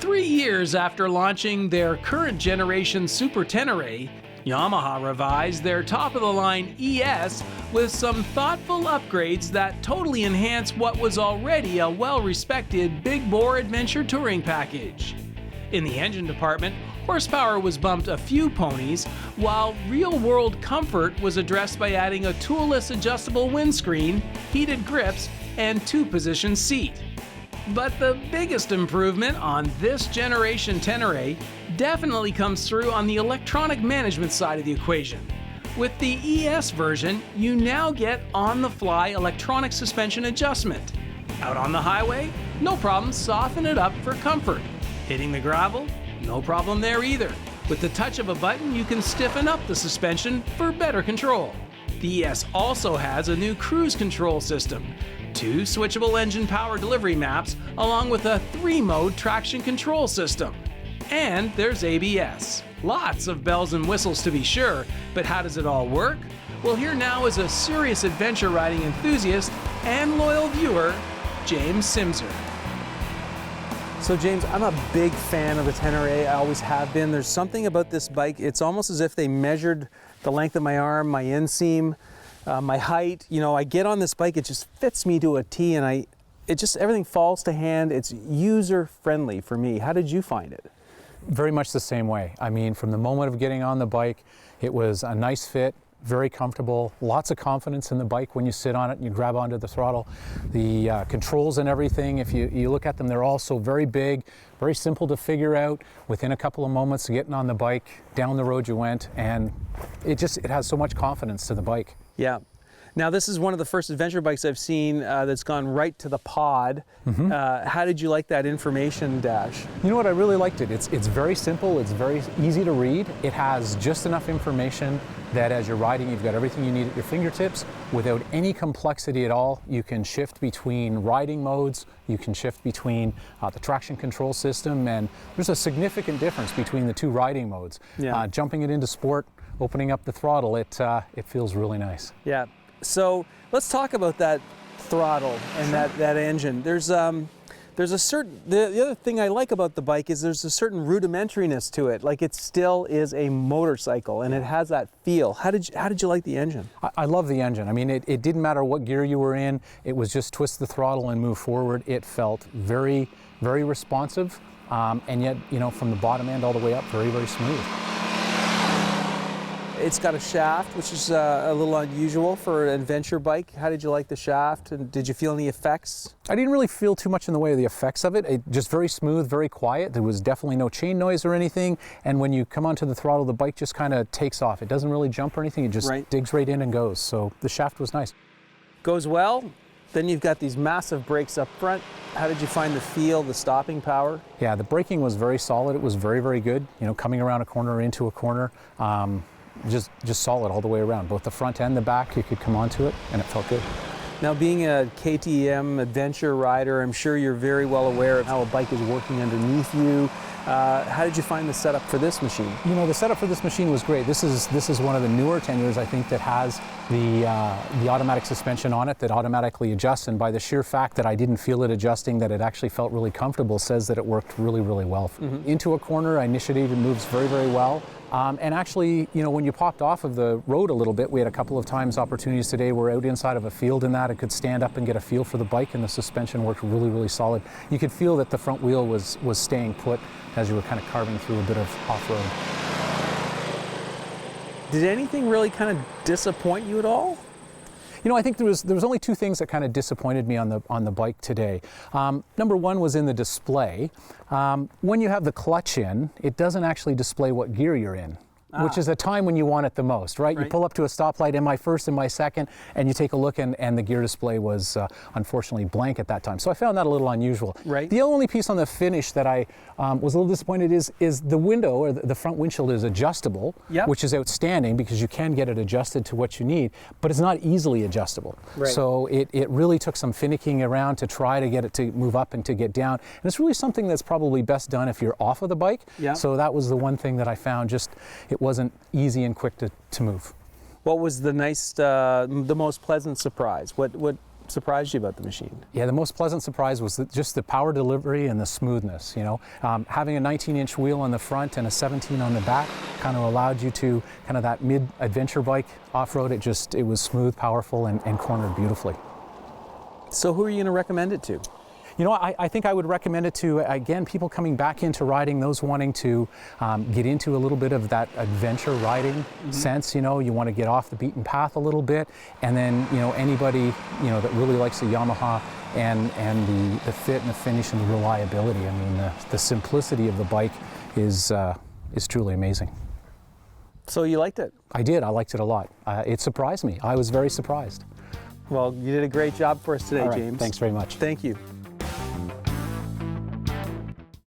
3 years after launching their current generation Super Ténéré, Yamaha revised their top-of-the-line ES with some thoughtful upgrades that totally enhance what was already a well-respected big-bore adventure touring package. In the engine department, horsepower was bumped a few ponies, while real-world comfort was addressed by adding a toolless adjustable windscreen, heated grips, and two-position seat. But the biggest improvement on this generation Ténéré definitely comes through on the electronic management side of the equation. With the ES version, you now get on-the-fly electronic suspension adjustment. Out on the highway? No problem, soften it up for comfort. Hitting the gravel? No problem there either. With the touch of a button, you can stiffen up the suspension for better control. The ES also has a new cruise control system, 2 switchable engine power delivery maps, along with a 3-mode traction control system. And there's ABS. Lots of bells and whistles to be sure, but how does it all work? Well, here now is a serious adventure riding enthusiast and loyal viewer, James Simzer. So James, I'm a big fan of the Ténéré. I always have been. There's something about this bike, it's almost as if they measured the length of my arm, my inseam, my height. You know, I get on this bike, it just fits me to a T, and everything falls to hand. It's user-friendly for me. How did you find it? Very much the same way. I mean, from the moment of getting on the bike, it was a nice fit, very comfortable, lots of confidence in the bike when you sit on it and you grab onto the throttle. The controls and everything, if you look at them, they're also very big, very simple to figure out. Within a couple of moments of getting on the bike, down the road you went, and it has so much confidence to the bike. Yeah. Now this is one of the first adventure bikes I've seen that's gone right to the pod. How did you like that information dash? You know what, I really liked it. It's very simple, it's very easy to read. It has just enough information that as you're riding, you've got everything you need at your fingertips without any complexity at all. You can shift between riding modes, you can shift between the traction control system, and there's a significant difference between the 2 riding modes. Yeah. Jumping it into sport, opening up the throttle, it feels really nice. Yeah. So let's talk about that throttle and that engine. There's a certain, the other thing I like about the bike is there's a certain rudimentariness to it. Like, it still is a motorcycle and it has that feel. How did you like the engine? I love the engine. I mean, it didn't matter what gear you were in. It was just twist the throttle and move forward. It felt very, very responsive, and yet, you know, from the bottom end all the way up, very, very smooth. It's got a shaft, which is a little unusual for an adventure bike. How did you like the shaft, and did you feel any effects? I didn't really feel too much in the way of the effects of it. Just very smooth, very quiet. There was definitely no chain noise or anything. And when you come onto the throttle, the bike just kind of takes off. It doesn't really jump or anything. It just digs right in and goes. So the shaft was nice. Goes well. Then you've got these massive brakes up front. How did you find the feel, the stopping power? Yeah, the braking was very solid. It was very, very good. You know, coming around a corner into a corner. Just solid all the way around, both the front and the back. You could come onto it and it felt good. Now, being a KTM adventure rider, I'm sure you're very well aware of how a bike is working underneath you. How did you find the setup for this machine? You know, the setup for this machine was great. This is one of the newer Ténérés, I think, that has the automatic suspension on it that automatically adjusts, and by the sheer fact that I didn't feel it adjusting, that it actually felt really comfortable, says that it worked really, really well. Into a corner, I initiated and moves very, very well. And actually, you know, when you popped off of the road a little bit, we had a couple of times opportunities today. We're out inside of a field in that. I could stand up and get a feel for the bike, and the suspension worked really, really solid. You could feel that the front wheel was staying put as you were kind of carving through a bit of off-road. Did anything really kind of disappoint you at all? You know, I think there was only 2 things that kind of disappointed me on the bike today. Number one was in the display. When you have the clutch in, it doesn't actually display what gear you're in. Which is a time when you want it the most, right? You pull up to a stoplight, am I first, am I second? And you take a look, and the gear display was unfortunately blank at that time. So I found that a little unusual. The only piece on the finish that I was a little disappointed is the window, or the front windshield, is adjustable, which is outstanding because you can get it adjusted to what you need, but it's not easily adjustable. So it really took some finicking around to try to get it to move up and to get down. And it's really something that's probably best done if you're off of the bike. So that was the one thing that I found, it wasn't easy and quick to move. What was the most pleasant surprise? What surprised you about the machine? Yeah, the most pleasant surprise was just the power delivery and the smoothness, you know. Having a 19-inch wheel on the front and a 17 on the back kind of allowed you to kind of that mid-adventure bike off-road. It was smooth, powerful, and cornered beautifully. So who are you going to recommend it to? You know, I think I would recommend it to, again, people coming back into riding, those wanting to get into a little bit of that adventure riding sense. You know, you want to get off the beaten path a little bit, and then, you know, anybody, you know, that really likes the Yamaha and the fit and the finish and the reliability. I mean, the simplicity of the bike is truly amazing. So you liked it? I did. I liked it a lot. It surprised me. I was very surprised. Well, you did a great job for us today, All right, James. thanks very much. Thank you.